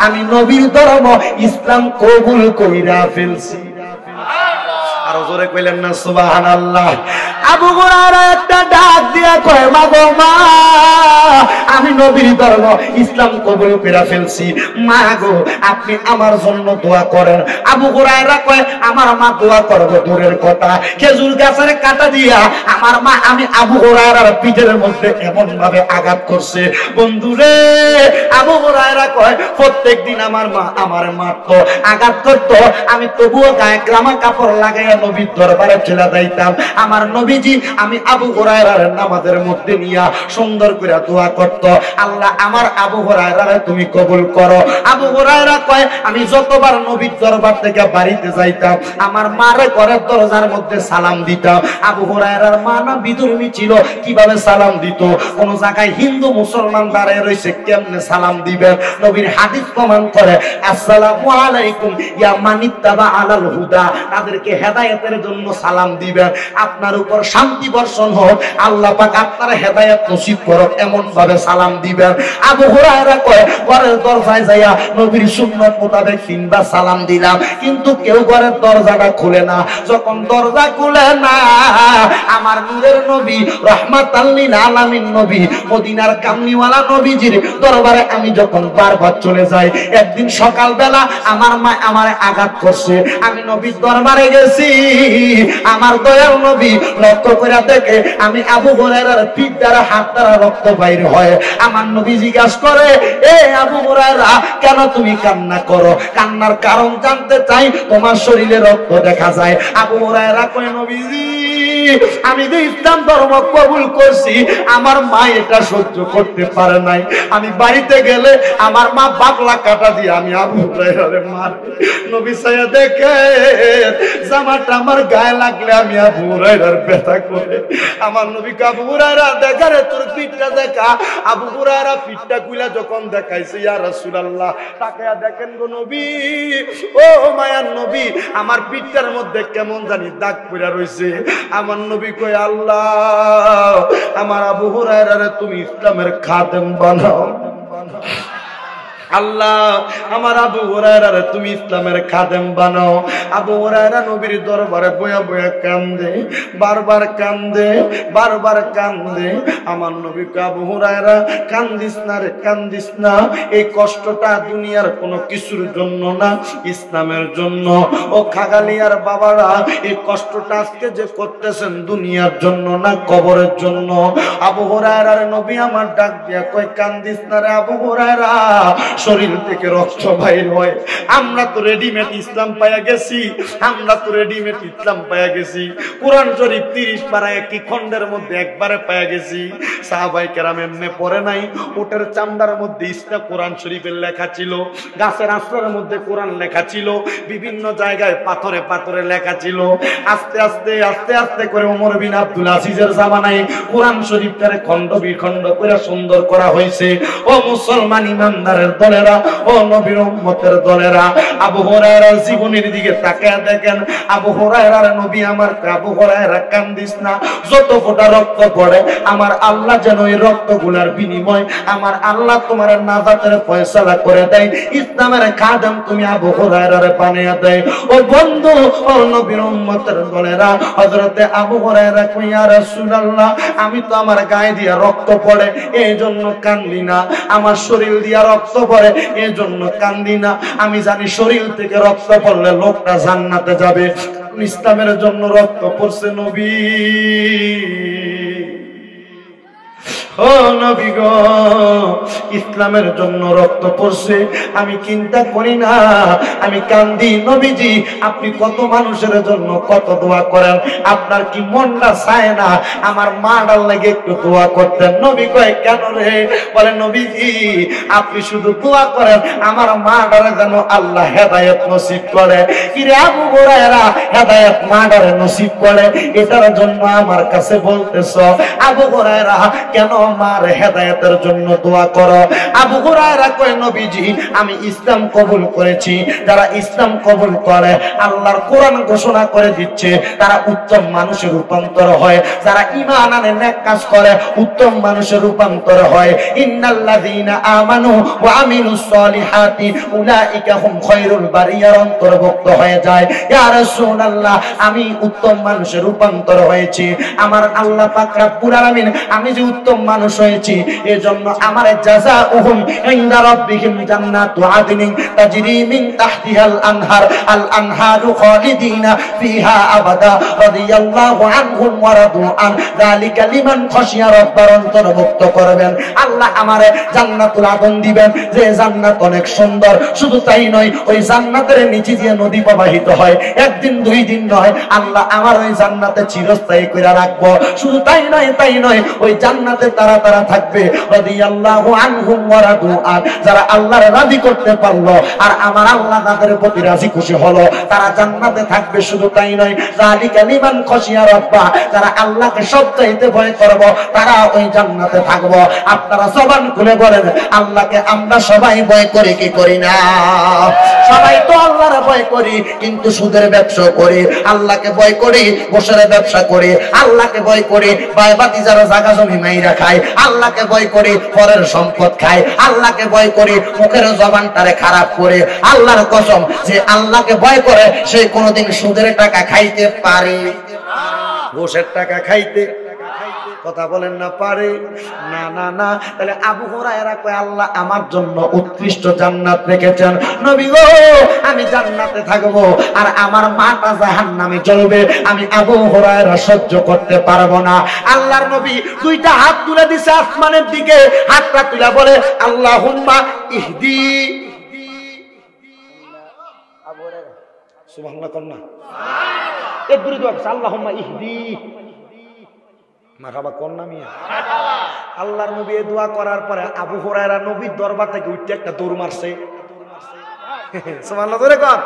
[SPEAKER 1] আমি নবীর ধর্ম ইসলাম কবুল কইরা ফেলছি। আরো জোরে কইলেন না সুবহানাল্লাহ। আবু হুরায়রা একটা ডাক দিয়া কয় মা গো মা, আমি নবীর ধর্ম ইসলাম কবুল করে ফেলছি, মা গো আপনি আমার জন্য দোয়া করেন। আবু হুরায়রা কয় আমার মা দোয়া করবে দূরের কথা, খেজুর গাছের কাটা দিয়া আমার মা আমি আবু হুরায়রার পিঠের মধ্যে এমন ভাবে আঘাত করছে বন্ধুরে। আবু হুরায়রা কয় প্রত্যেকদিন আমার মা আমার মারতো, আঘাত করতো, আমি তবুও গায়ে জামা কাপড় লাগাইয়া নবীর দরবারে চলে যাইতাম। আমার নবীজি আমি আবু হুরায়রার নামাজের মধ্যে নিয়া সুন্দর করে দোয়া করত, আল্লাহ আমার আবু হুরায়রারে তুমি কবুল করো। আবু হুরায়রা কয় আমি যতবার নবীর দরবার থেকে বাড়িতে যাইতাম আমার মারে ঘরের দরজার মধ্যে সালাম দিতাম। আবু হুরায়রার মা না বিধর্মী ছিল, কিভাবে সালাম দিত? কোন জায়গায় হিন্দু মুসলমান দাঁড়িয়ে রয়েছে, কেমনে সালাম দিবেন? নবীর হাদিস প্রমাণ করে আসসালামু আলাইকুম ইয়া মানিত্তাবা আলাল হুদা, তাদেরকে হেদায়েতের জন্য সালাম দিবেন, আপনার উপর শান্তি বর্ষণ হোক, আল্লাহ পাক আপনার হেদায়েত নসিব করুক, এমন ভাবে সালাম দিবেন। আবু হুরায়রা কয় ঘরের দরজায় যাইয়া নবীর সুন্নাত মোতাবেক তিনবার সালাম দিলাম, কিন্তু কেউ ঘরের দরজাটা খুলে না। যখন দরজা খুলে না, আমার নূরের নবী রহমাতাল লিল আলামিন নবী মদিনার কামলিওয়ালা নবীজির দরবারে আমি যখন বারবার চলে যাই, একদিন সকালবেলা আমার মা আমারে আঘাত করছে, আমি নবীর দরবারে গেছি, আমার দয়াল নবী লক্ষ্য করে দেখে আমি আবু হুরায়রার পিঠ দ্বারা হাত দ্বারা রক্ত বাইর হয়। আমার নবী জিজ্ঞাসা করে এ আবু হুরায়রা কেন তুমি কান্না করো? কান্নার কারণ জানতে চাই, তোমার শরীরে রক্ত দেখা যায়। আবু হুরায়রা কয় নবীজি আমি যে ইসলাম ধর্ম কবুল করছি, আমার মা এটা সহ্য করতে পারে নাই, আমি বাড়িতে গেলে আমার মা বাকলা কাটা দিয়ে আমি আবু হুরায়রারে মার। নবী সাইয়া দেখে জামাটা হাতটা আমার গায়ে লাগলে আমি আবু হুরায়রার ব্যথা করে। আমার নবী আবু হুরায়রা দেখা রে তোর পিঠটা দেখা। আবু হুরায়রা পিঠটা খুলে যখন দেখাইছে, ইয়া রাসূলুল্লাহ তাকায়া দেখেন গো নবী, ও মায়ার নবী, আমার পিঠটার মধ্যে কেমন জানি দাগ পড়া রইছে। আমার নবী কয়, আল্লাহ আমার আবু হুরায়রারে তুমি ইসলামের খাদেম বানাও। আল্লাহ আমার আবু হুরায়রারে তুমি ইসলামের খাদেম বানাও। আবু হুরায়রা নবীর দরবারে বয়া বয়া কান্দে, বারবার কান্দে, বারবার কান্দে। আমার নবী কয়, আবু হুরায়রা কান্দিস না রে, কান্দিস না। এই কষ্টটা দুনিয়ার কোনো কিছুর জন্য না, ইসলামের জন্য। ও খাগালিয়ার বাবারা, এই কষ্টটা আজকে যে করতেছেন দুনিয়ার জন্য না, কবরের জন্য। আবু হুরায়রার নবী আমার ডাক দিয়া কয়, কান্দিস না রে আবু হুরায়রা, শরীর থেকে রক্ত বাইর হয়। আমরা তো রেডিমেড ইসলাম পাইয়া গেছি, আমরা তো রেডিমেড ইসলাম পাইয়া গেছি। কোরআন শরীফ 30 পারা একই খণ্ডের মধ্যে একবারে পাইয়া গেছি। সাহাবায়ে কেরাম এমনি পড়ে নাই। উটের চামড়ার মধ্যে ইসলাম কোরআন শরীফের লেখা ছিল, গাছের আশ্রয়ের মধ্যে কোরআন লেখা ছিল, বিভিন্ন জায়গায় পাথরে পাথরে লেখা ছিল। আস্তে আস্তে আস্তে আস্তে করে ওমর বিন আব্দুল আজিজের জামানায় কোরআন শরীফটারে খণ্ড বিখণ্ড করে সুন্দর করা হয়েছে। ও মুসলমান ইমানদারের দলেরা, ও নবীর উম্মতের দলেরা, আবু হুরায়রার জীবনের দিকে তাকায় দেখেন। আবু হুরায়রার নবী আমার, আবু হুরায়রা কান্দিস না, যত ফোঁটা রক্ত পড়ে আমার আল্লাহ যেন এই রক্তগুলার বিনিময় আমার আল্লাহ তোমার নাজাতের ফয়সালা করে দেয়, ইসলামের খাদেম তুমি আবু হুরায়রারে বানিয়ে দেয়। ও বন্ধু, ও নবীর উম্মতের দলেরা, হযরতে আবু হুরায়রা কই, ইয়া রাসূলুল্লাহ আমি তো আমার গায়ে দিয়া রক্ত পড়ে এই জন্য কান্দি না, আমার শরীর দিয়া রক্ত পড়ে এই জন্য কান্দি না। আমি জানি শরীর থেকে রক্ত পড়লে লোকটা জান্নাতে যাবে। ইসলামের জন্য রক্ত পড়ছে নবী। ও নবী গো, ইসলামের জন্য রক্ত পড়ছে, আমি চিন্তা করি না, আমি কান্দি। নবীজি আপনি কত মানুষের জন্য কত দোয়া করেন, আপনার কি মনটা চায় না আমার মাটার লাগে একটু দোয়া করতেন? নবী কয়, কেন রে? বলে, নবীজি আপনি শুধু দোয়া করেন আমার মাটারে যেন আল্লাহ হেদায়েত নসিব করে। কি রে আবু হুরায়রা, হেদায়েত মাটারে নসিব করে, এটার জন্য আমার কাছে বলতেছ? আবু হুরায়রা কেন মার হেদায়েতের জন্য দোয়া করো? আবু হুরায়রা কয়, নবীজি আমি ইসলাম কবুল করেছি, যারা ইসলাম কবুল করে আল্লাহর কোরআন ঘোষণা করে দিচ্ছে তারা উত্তম মানুষের রূপান্তর হয়, যারা ঈমান আনে নেক কাজ করে উত্তম মানুষের রূপান্তর হয়। ইন্নাল্লাযীনা আমানু ওয়া আমিলুস সলিহাতি উলাইকা হুম খায়রুল বারিয়ার অন্তর্ভুক্ত হয়ে যায়। ইয়া রাসূলুল্লাহ আমি উত্তম মানুষের রূপান্তর হয়েছি, আমার আল্লাহ পাক রব্বুল আলামিন আমি যে উত্তম মানুষ হয়েছি এজন্য আমার জাযাউহুম ইনদা রাব্বিহিম জান্নাতু আদনিন তাজরি মিন তাহতিহাল আনহার, আল আনহারু খালিদিনা ফিহা আবাদা রাদিয়াল্লাহু আনহুম ওয়া রাদু আন যালিকা লিমান খাশিয়া রাব্বার অন্তর্ভুক্ত করবেন। আল্লাহ আমারে জান্নাতুল আদন দিবেন, যে জান্নাত অনেক সুন্দর। শুধু তাই নয়, ওই জান্নাতের নিচে দিয়ে নদী প্রবাহিত হয়, একদিন দুই দিন নয়, আল্লাহ আমার ওই জান্নাতে চিরস্থায়ী করে রাখবো। শুধু তাই নয়, তাই নয়, ওই জান্নাতে তারা তারা থাকবে রাদিয়াল্লাহু আনহুম ওয়া রাদু আন, যারা আল্লাহর রাজি করতে পারলো আর আমার আল্লাহ তাদের প্রতি রাজি খুশি হলো, তারা জান্নাতে থাকবে। শুধু তাই নয়, যালিকা লিমান খাশিয়া রাব্বা, যারা আল্লাহকে সবচাইতে ভয় করব তারা ওই জান্নাতে থাকবো। আপনারা জবান খুলে বলেন, আল্লাহকে আমরা সবাই ভয় করি কি করি না? সবাই তো আল্লাহর ভয় করি, কিন্তু সুদের ব্যবসা করি। আল্লাহকে ভয় করি, বসের ব্যবসা করি। আল্লাহকে ভয় করি, বায়বাতি যারা জায়গা জমি মাইরা খায়। আল্লাহকে ভয় করি, পরের সম্পদ খায়। আল্লাহকে ভয় করি, মুখের জবানটারে খারাপ করে। আল্লাহর কসম, যে আল্লাহকে ভয় করে সে কোনোদিন সুদের টাকা খাইতে পারে, ঘুষের টাকা খাইতে, কথা বলেন না পারে? না না না। তাহলে আবু হুরায়রা কয়, আল্লাহ আমার জন্য উৎকৃষ্ট জান্নাত রেখেছেন। নবী গো আমি জান্নাতে থাকবো আর আমার মাটা জাহান্নামে জ্বলবে, আমি আবু হুরায়রা সহ্য করতে পারবো না। আল্লাহর নবী দুইটা হাত তুলে দিছে আসমানের দিকে, হাতটা তুলে বলে, আল্লাহুম্মা ইহদি। সুবহানাল্লাহ কন্না এক দুই দোয়া, আল্লাহুম্মা ইহদি। মারহাবা কন্না মিয়া। আল্লাহর নবী এই দোয়া করার পরে আবু হুরায়রা নবীর দরবার থেকে উঠে একটা দৌড় মারছে। সুবহানাল্লাহ, জোরে কর।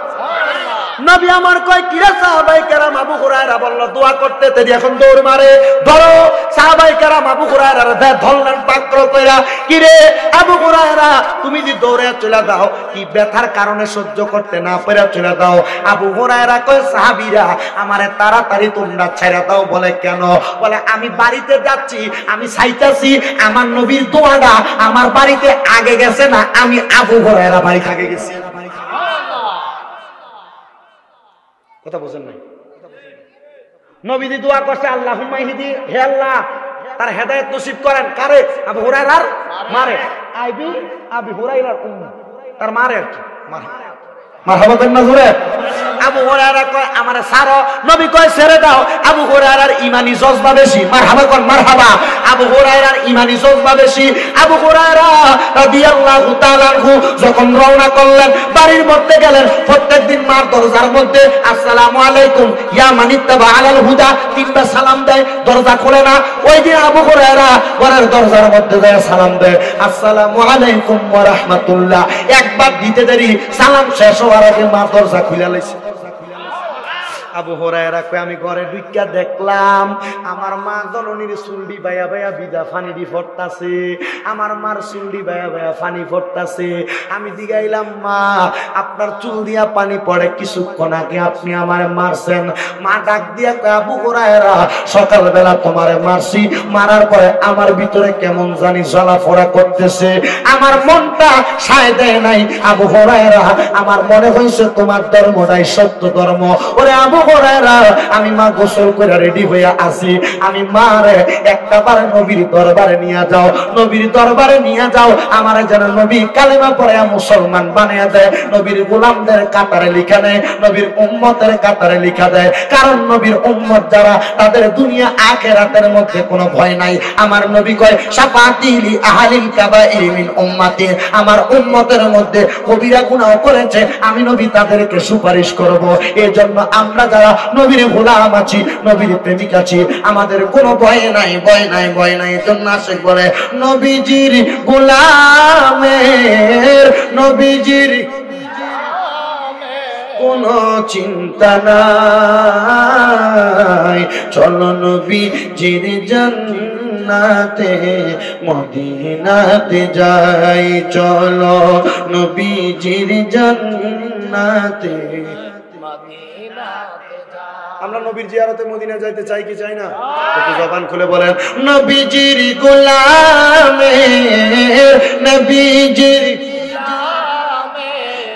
[SPEAKER 1] নবী আমার কয় কিরে সাহাবাই কেরাম, আবু হুরায়রা বলল দোয়া করতে, তেরি এখন দৌড় মারে, ধরো। সাহাবাই কেরাম আবু হুরায়রার ধরলেন পাকড় কইরা। কিরে আবু হুরায়রা, তুমি যদি দৌড়ে চলে যাও, কি ব্যথার কারণে সহ্য করতে না পেরে চলে যাও? আবু হুরায়রা কয় সাহাবীরা আমারে তাড়াতাড়ি তোমরা ছেড়ে দাও। বলে কেন? বলে আমি বাড়িতে যাচ্ছি, আমি চাইতাছি আমার নবীর দোয়াটা আমার বাড়িতে আগে গেছে না, আমি আবু হুরায়রা বাড়ি আগে গেছি। কথা বুঝেন নাই? নবীজি দোয়া করছে আল্লাহুম্মা ইহদি, হে আল্লাহ তার হেদায়েত নসিব করেন। কারে? আবু হুরায়রার মারে, আবু হুরায়রার তার মারে আর কি, মারহাবা দেন না জোরে। আবু হুরায়রা কয় আমারে ছাড়ো, নবী কয় ছেড়ে দাও। আবু হুরায়রার ঈমানি জজবা বেশি, মারহাবা কোন মারহাবা। আবু হুরায়রার ঈমানি জজবা বেশি। আবু হুরায়রা রাদিয়াল্লাহু তাআলা আনহু যখন রওনা করলেন, বাড়ির মধ্যে গেলেন, প্রত্যেকদিন মার দরজার মধ্যে আসসালামু আলাইকুম ইয়া মানিত্তাবা আলাল হুদা তিনটা সালাম দেয়, দরজা খোলে না। ওই দিন আবু হুরায়রা ঘরের দরজার মধ্যে যায় সালাম দেয়, আসসালামু আলাইকুম ওয়া রাহমাতুল্লাহ। একবার দিতে দেরি, সালাম শেষ হওয়ার আগে মা দরজা খুলে লাইছে। আবু হুরায়রা কয় আমি ঘরে ঢুইকা দেখলাম আমার মা জননীর চুলডি বায়া বায়া বিদা ফানি দি ফটতাছে, আমার মার চুলডি বায়া বায়া ফানি ফটতাছে। আমি জিগাইলাম মা আপনার চুল দিয়া পানি পড়ে, কিছুক্ষণ আগে আপনি আমারে মারছেন। মা ডাক দিয়া কয় আবু হুরায়রা সকালবেলা তোমারে মারছি, মারার পরে আমার ভিতরে কেমন জানি জ্বালাফোড়া করতেছে, আমার মনটা সায় দেয় নাই। আবু হুরায়রা আমার মনে হইছে তোমার ধর্মটাই সত্য ধর্ম। ওরে আবু হুরায়রা, আমি মা গোসল করে রেডি হইয়া আছি, আমি মারে একটাবার নবীর দরবারে নিয়ে যাও, নবীর দরবারে নিয়ে যাও, আমার যেন নবী কালেমা পড়ে মুসলমান বানিয়ে দেয়, নবীর গোলামদের কাতারে লিখা দেয়, নবীর উম্মতের কাতারে লিখা দেয়। কারণ নবীর উম্মত যারা, তাদের দুনিয়া আখিরাতের মধ্যে কোনো ভয় নাই। আমার নবী কয় শাফাআতি লি আহলিল কাবাইর মিন উম্মতি, আমার উম্মতের মধ্যে কবিরা গুনাহ করেছে, আমি নবী তাদেরকে সুপারিশ করব। এজন্য আমরা যারা নবীর গোলাম আছি, নবীর প্রেমিক আছি, আমাদের কোনো ভয় নাই, ভয় নাই, ভয় নাই। জন্য আশিক বলে নবীজির গোলামের, নবীজির কোনো চিন্তা নাই, চলো নবীজির জান্নাতে মদিনাতে যাই, চলো নবীজির জান্নাতে। আমরা নবীর জিয়ারতে মদিনা যাইতে চাই কি চাই না? একটু জবান খুলে বলেন নবীজির গোলামের, নবীজির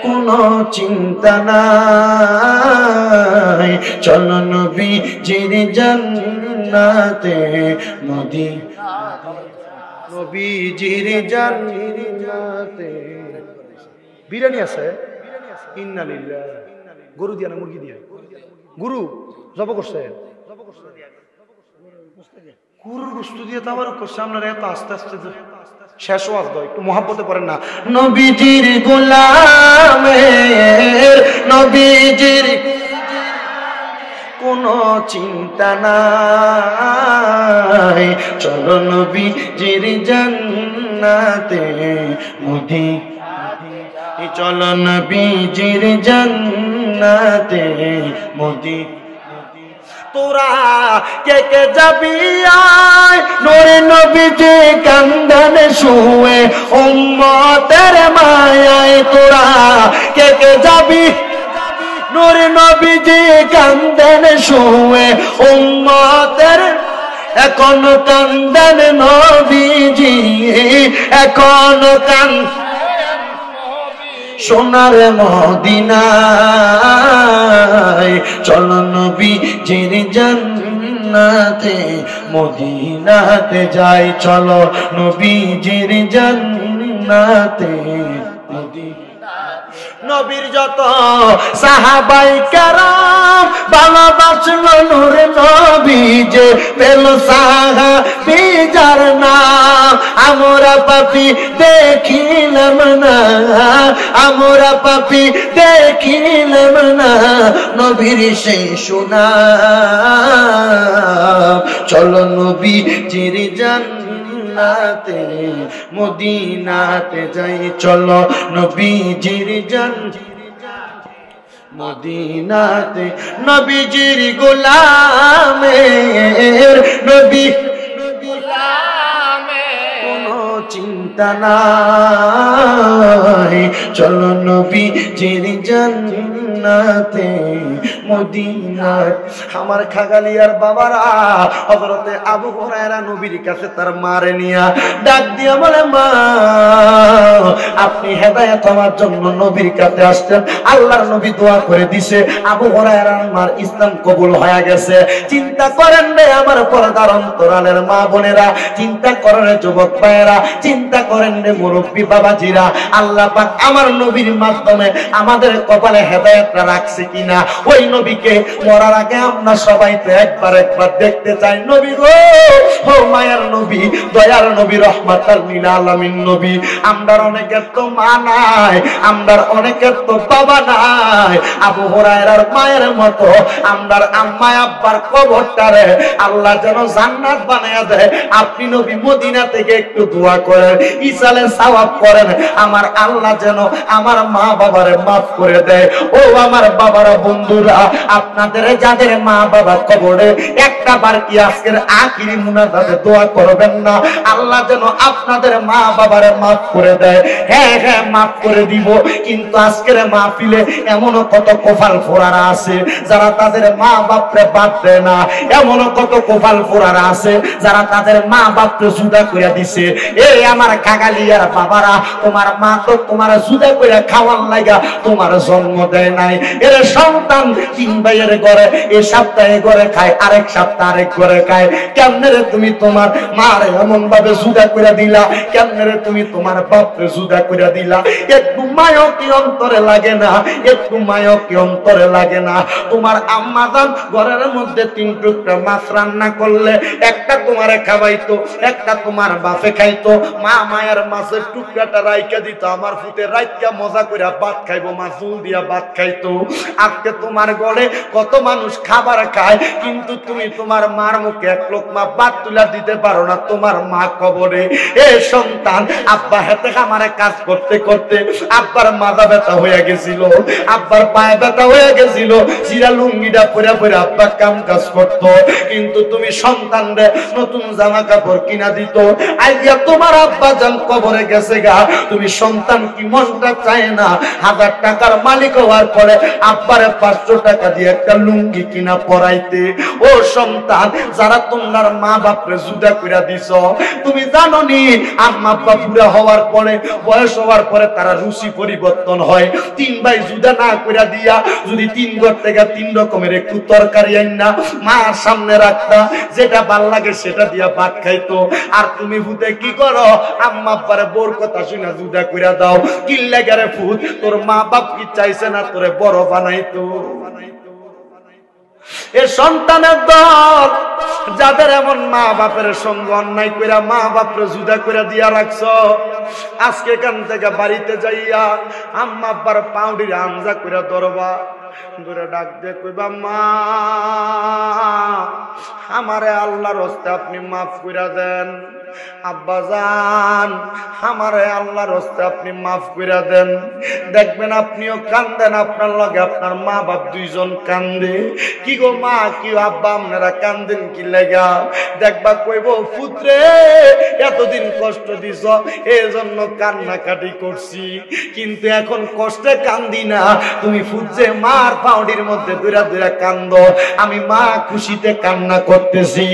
[SPEAKER 1] কোনো চিন্তা নাই, চলো নবীজির জান্নাতে নবীজির জান্নাতে। বিরিয়ানি আছে, ইন্নালিল্লাহ। গরু দিয়া না মুরগি দিয়া? গুরু জব করছে, গুরুর বস্তু দিয়ে তো আবার করছে। আপনারা এত আস্তে আস্তে শেষ ওয়াজ দাও, একটু মহাব্বতে পড়েন না। নবীজির গোলামের, নবীজির কোনো চিন্তা নাই, চলো নবীজির জান্নাতে মদিনা, চলো নবীজির জান্নাতে মদিনা। তোরা কে কে যাবি আয়, নূরে নবীজি কান্দনে শুয়ে উম্মতের মায়ায়, তোরা কে কে যাবি, নূরে নবীজি কান্দনে শুয়ে উম্মতের, এখন কান্দন নবীজি, এখন সোনার মদিনায়, চলো নবীজির জান্নাতে মদিনাতে যাই, চলো নবীজির জান্নাতে মদিনা। নবীর যত সাহাবাই কেরাম ভালোবাসলো নূরে নবী, যে পেল সাহাবী যার নাম, আমরা পাপী দেখিলাম না, আমরা পাপী দেখিলাম না নবীর সেই সুনাম, চলো নবীজির জান্নাতে মদিনাতে যাই, চলো নবীজির জান্নাতে। মদিনাতে নবীজির গোলামের নবী কোনো চিন্তা নাই, চলো নবীজির জান্নাতে মদিনায়। আমার খাগালিয়ার বাবারা হযরতে আবু হুরায়রা নবীর কাছে তার মারে নিয়া ডাক দিয়া বলে, মা আপনি হেদায়েত হওয়ার জন্য নবীর কাছে আসছেন, আল্লাহর নবী দোয়া করে দিছে আবু হুরায়রার মার ইসলাম কবুল হয়ে গেছে। চিন্তা করেন রে আমার পর্দার অন্তরালের মা বোনেরা, চিন্তা করেন রে যুবক ভাইয়েরা, চিন্তা করেন রে মুরব্বী বাবাজিরা, আল্লাহ পাক আমার নবীর মাধ্যমে আমাদের কপালে হেদায়েতটা রাখছে কিনা। ওই নবীকে মরার আগে আমরা সবাই তো একবার দেখতে চাই। নবী গো, ও মায়ার নবী, দয়ার নবী, রহমাতাল লিল আলামিন নবী। আমরার অনেকের তো মা নাই, আমরার অনেকের তো বাবা নাই। আবু হুরায়রার মায়ের মতো আমরার আম্মা আব্বার কবরটারে আল্লাহ যেন জান্নাত বানায়া দেয়। আপনি নবী মদিনা থেকে একটু দোয়া করেন, ইসালে সওয়াব করেন, আমার আল্লাহ যেন আমার মা বাবারে মাফ করে দেয়। ও আমার বাবারা, বন্ধুরা, আপনাদের যাদের মা বাবা কবরে একটা বার কি আজকের আখিরি মুনাজাতে দোয়া করবেন না, আল্লাহ যেন আপনাদের মা বাবারে মাফ করে দেয়। হ্যাঁ হ্যাঁ, মাফ করে দিব, কিন্তু আজকের মাহফিলে এমনও কত কোফাল ফোরারা আছে যারা তাদের মা বাপরে বাদ দেয় না, এমনও কত কোফাল ফোরারা আছে যারা তাদের মা বাপরে জুদা করে দিছে। এই আমার কাগালিয়ার বাবারা, তোমার মা তো তোমার জুদা করে খাওয়ার লাগা তোমার জন্ম দেয় নাই। এর সন্তান তিন ভাইয়ের ঘরে এই সপ্তাহে ঘরে খায়, আরেক সপ্তাহ আরেক ঘরে খায়। কেমনে রে তুমি তোমার মার এমন ভাবে জুদা করে দিলা? কেমনে রে তুমি তোমার বাপরে জুদা করে দিলা? একটু মায়ও কি অন্তরে লাগে না? একটু মায়ও কি অন্তরে লাগে না? তোমার আম্মা জান ঘরের মধ্যে 3 টুকরা মাছ রান্না করলে একটা তোমারে খাওয়াইতো, একটা তোমার বাপে খাইতো। মা মায়ের মাছের টুকরাটা রাইকা দিত, আমার ফুটে রাইকা মজা করে ভাত খাইবো, মাছুল দিয়া ভাত খাইতো। আজকে তোমার ঘরে কত মানুষ খাবার খায়, কিন্তু তুমি তোমার মার মুখে এক লোকমা ভাত তুলা দিতে পারো না, তোমার মা কবরে। এ সন্তান, আব্বা হাতে আমারে কাজ করতে করতে আব্বার মাথা ব্যথা হয়ে গেছিল, আব্বার পায়ে ব্যথা হয়ে গেছিল, চিরা লুঙ্গিটা পরে পরে আব্বা কাম কাজ করত, কিন্তু তুমি সন্তানরে নতুন জামা কাপড় কিনা দিত। আইয়া তোমার আব্বা জান কবরে গেছে গা, তুমি সন্তান কি মনটা চায় না 1000 টাকার মালিক হওয়ার পরে আব্বারে 500 টাকা দিয়ে একটা লুঙ্গি কিনা পরাইতে? ও সন্তান, যারা তোমার মা বাপরে জুদা কইরা দিছ, তুমি জানো নি আম্মা আব্বা বুড়া হওয়ার পরে, বয়স হওয়ার পরে তারা রুচি পরিবর্তন হয়। 3 ভাই জুদা না কইরা দিয়া যদি 3 ঘর থেকে 3 রকমের একটু তরকারি আইনা মার সামনে রাখতা, যেটা ভাল লাগে সেটা দিয়া ভাত খাইতো। আর তুমি ভূতে কি করো? আম্মা আব্বারে বোর কথা শুনে জুদা কইরা দাও। কি লাগে রে ভূত? তোর মা বাপ কি চাইছে না তোরে বড় বানাইতো? এ সন্তানের দল যাদের এমন মা বাপের সঙ্গে অন্যায় কইরা মা বাপরে জুদা কইরা দিয়া রাখছো, আজকে এখান থেকে বাড়িতে যাইয়া আম্মা আব্বার পাউডির আমজা কইরা ধরবা, ধরে ডাক দিয়ে কইবা, মা আমারে আল্লাহর রাস্তায় আপনি মাফ কইরা দেন। আব্বা জান, আমারে আল্লাহর রাস্তায় আপনি মাফ কইরা দেন। দেখবেন আপনিও কান্দেন, আপনার লগে আপনার মা বাপ দুইজন কান্দে। কি গো মা, কি আব্বা, আপনারা কান্দেন কি লাগা? দেখবা কইব, পুত্রে এতদিন কষ্ট দিছ, এই জন্য কান্নাকাটি করছি, কিন্তু এখন কষ্টে কান্দি না। তুমি ফুটছে মার পাউডির মধ্যে দুরা দুরা কান্দ, আমি মা খুশিতে কান্না করতেছি।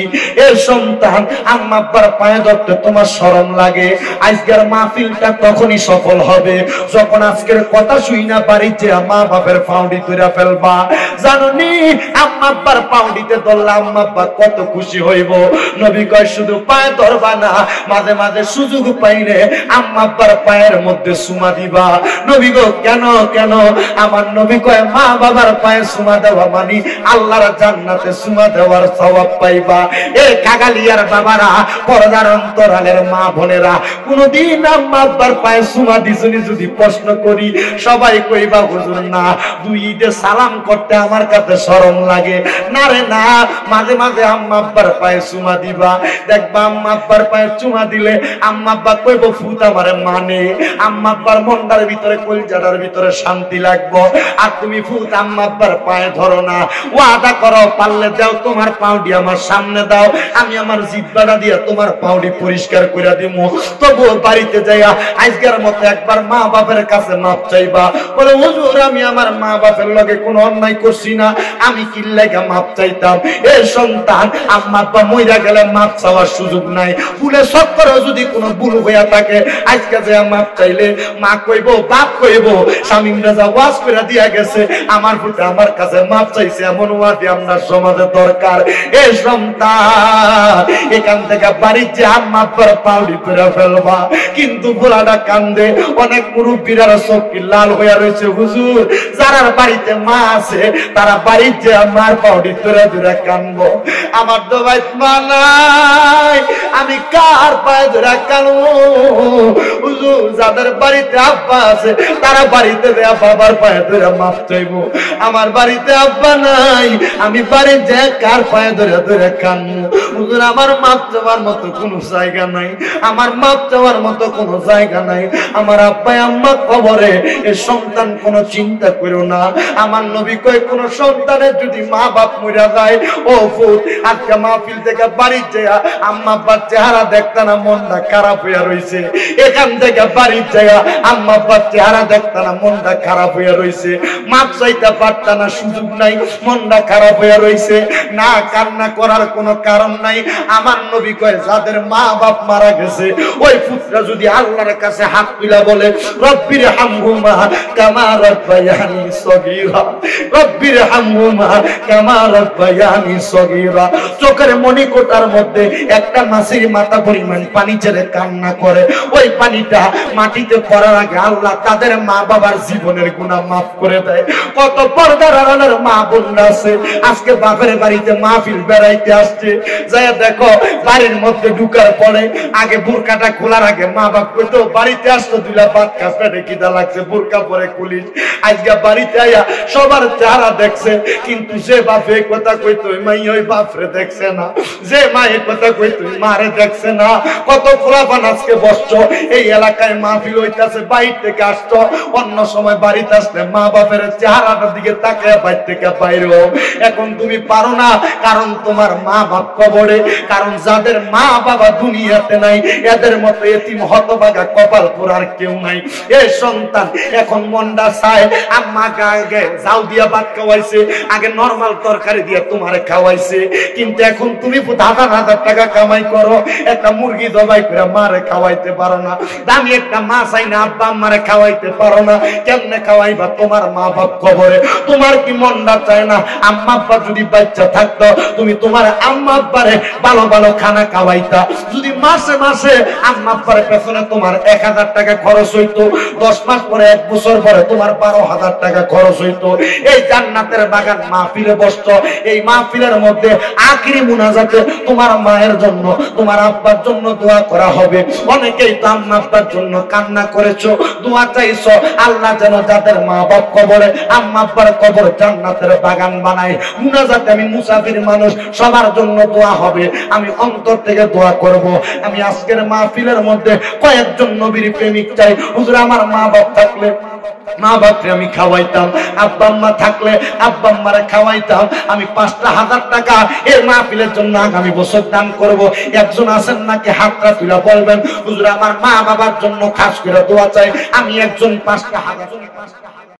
[SPEAKER 1] এ সন্তান, আম্মা আব্বার পায়ে ধরতে তোমার শরম লাগে? আজকের মাহফিলটা তখনই সফল হবে যখন আজকের কথা শুই না বাড়িতে মা বাপের পাউডি তুইরা ফেলবা। জানোনি আম্মা আব্বার পাউডিতে ধরলে আম্মা আব্বা কত খুশি হইব। নবী কয় শুধু পায়ে ধরবা না, মাঝে মাঝে সুযোগ পাইলে আম্মা আব্বার পায়ের মধ্যে চুমা দিবা। নবী গো, কেন কেন? আমার নবী কয় মা বাবার পায়ে চুমা দেওয়া মানে আল্লাহর জান্নাতে চুমা দেওয়ার সওয়াব পাইবা। এ কাগালিয়ার বাবারা, পর্দার অন্তরালের মা বোনেরা, কোনদিন আম্মা আব্বার পায়ে চুমা দিছনি যদি প্রশ্ন করি, সবাই কইবা হুজুর না, 2 ঈদে সালাম করতে আমার কাছে শরম লাগে। না রে না, মাঝে মাঝে আম্মা আব্বার পায়ে চুমা দিবা। দেখবা আম্মা আব্বার পায়ে চুমা দিলে আম্মা আব্বা কইব ফুত আমারে মানে, আম্মা আব্বার মনটার ভিতরে কলজাটার ভিতরে শান্তি লাগবো। আর তুমি ফুত বাড়িতে আম্মা আব্বার পায়ে ধরো না, ওয়াদা করো পারলে দাও তোমার পাউডি আমার সামনে দাও, আমি আমার জিহ্বাটা দিয়ে তোমার পাউডি পরিষ্কার করে দিব। তবুও বাড়িতে যাইয়া আজকের মতো একবার মা বাপের কাছে মাপ চাইবা। বলে হুজুর আমি আমার মা বাপের লগে কোনো অন্যায় করছি না, আমি কি লাগা মাপ চাইতাম? এ সন্তান, আম্মা আব্বা মইরা গেলে মাপ চাওয়ার সুযোগ নাই। ভুলে সত্তরও যদি কোনো ভুল হইয়া থাকে আজকে যে মাপ চাইলে মা কইব, বাপ কইব শামীম রাজা ওয়াজ করে দিয়া গেছে, আমার প্রতি আমার কাছে মাপ চাইছে, এমন ওয়াজি আমরা সমাজে দরকার। এ সন্তান, এখান থেকে বাড়ির যে আম্মা আব্বার পাউডি করে ফেলবা। কিন্তু বুড়াটা কান্দে, অনেক মুরব্বীরা চোখ লাল হইয়া রয়েছে। হুজুর, যারা বাড়িতে মা আছে তারা বাড়ির যে আমার পাউডি ধরে ধরে কানবো। আমার তো ভাই মা নাই, আমি কার পায়ে ধরে কানবো? হুজুর, যাদের বাড়িতে আব্বা আছে তারা বাড়িতে বাবার পায়ে ধরে মাপ চাইবো। আমার বাড়িতে আব্বা নাই, আমি বাড়ির যে কার পায়ে ধরে ধরে কানবো? হুজুর, আমার মাপ চাওয়ার মতো কোনো জায়গা নাই, আমার মাপ চাওয়ার মতো কোনো জায়গা নাই। আমার আব্বা আম্মা কবরে, এ সন্তান কোনো চিন্তা করো না। আমার নবী কয় কোন সন্তানের যদি মা বাপ মরে যায়, ও ফুট আজকে মাহফিল থেকে বাড়ি যায় আম্মা আব্বার চেহারা দেখতে না মনটা খারাপ হইয়া রইছে। এখান থেকে বাড়ি যায় আম্মা আব্বার চেহারা দেখতে না মনটা খারাপ হইয়া রইছে। মাপ চাইতে পারত না, সুযোগ নাই, মনটা খারাপ হইয়া রইছে। না, কান্না করার কোনো কারণ নাই। আমার নবী কয় যাদের মা বাপ মারা গেছে ওই পুত্র যদি আল্লাহর কাছে হাত তুলে বলে রব্বির হামহুমা কামা রাব্বায়ানি সগীরা, রব্বির হামহুমা কামা রাব্বায়ানি সগীরা, চোখের মণিকোটার মধ্যে একটা মাছের মাথা পরিমাণ পানি ছেড়ে কান্না করে, ওই পানিটা মাটিতে পড়ার আগে আল্লাহ তাদের মা বাবার জীবনের গুনাহ মাফ করে দেয়। কত পর্দার আড়ালের মা বোনরা আছে আজকে বাপের বাড়িতে মাহফিল বেড়াইতে আসছে, যায় দেখো বাড়ির মধ্যে ঢুকার পরে আগে বোরকাটা খোলার আগে মা বাপ কইতো বাড়িতে আসতো দুলা ভাত খাস, পেটে খিদা লাগছে, বোরকা পরে খুলিস। আজকে বাড়িতে আইয়া সবার চেহারা দেখছে, কিন্তু যে বাপে কথা কইতো মাই ওই বাপরে দেখছে না, যে মায়ের কথা কইতো মারে দেখছে না। কত ফুলাফান আজকে বসছো এই এলাকায় মাহফিল হইতাছে, বাইরে থেকে আসছো, অন্য সময় বাড়িতে আসলে মা বাপের চেহারাটার দিকে তাকায় বাইরে থেকে বাইরে। এখন তুমি পারো না, কারণ তোমার মা বাপ কবরে। কারণ যাদের মা বাবা দুনিয়াতে নাই এদের মতো এতিম হতভাগা কপাল পোড়ার কেউ নাই। এ সন্তান, এখন মনটা চায় আম্মা গায়ে জাউ দিয়া ভাত খাওয়াইছে, আগে নরমাল তরকারি দিয়ে তোমারে খাওয়াইছে, কিন্তু এখন তুমি 1000 টাকা কামাই করো, একটা মুরগি জবাই করে মারে খাওয়াইতে পারো না, দামি একটা মাছ আইনা আব্বা আম্মারে খাওয়াইতে পারো না। কেমনে খাওয়াইবা? তোমার মা বাপ কবরে। তোমার কি মনটা চায় না আম্মা আব্বা যদি বাচ্চা থাকতো তুমি তোমার আম্মা আব্বারে ভালো ভালো খানা খাওয়াইতা? যদি মাসে মাসে আম্মা আব্বার পেছনে তোমার 1000 টাকা খরচ হইতো, 10 মাস পরে 1 বছর পরে তোমার 12,000 টাকা খরচ হইতো। এই জান্নাতের বাগান মাহফিলে বসতো, এই মাহফিলের মধ্যে আখিরি মুনাজাতে তোমার মায়ের জন্য তোমার আব্বার জন্য দোয়া করা হবে। অনেকেই তো আম্মা আব্বার জন্য কান্না করেছো, দোয়া চাইছো আল্লাহ যেন যাদের মা বাপ কবরে আম্মা আব্বার কবর জান্নাতের বাগান বানায়। মুনাজাতে আমি মুসাফির মানুষ, সবার জন্য দোয়া হবে, আমি অন্তর থেকে দোয়া করব। আমি আজকের মাহফিলের মধ্যে কয়েকজন নবীর প্রেমিক চাই। হুজুর, আমার মা বাপ থাকলে মা বাপরে আমি খাওয়াইতাম, আব্বা আম্মা থাকলে আব্বা আম্মারে খাওয়াইতাম, আমি 5,000 টাকা এর মাহফিলের জন্য আগামী বছর দান করব। একজন আছেন নাকি? হাতটা তুলে বলবেন হুজুর আমার মা বাবার জন্য খাস করে দোয়া চাই। আমি একজন 5,000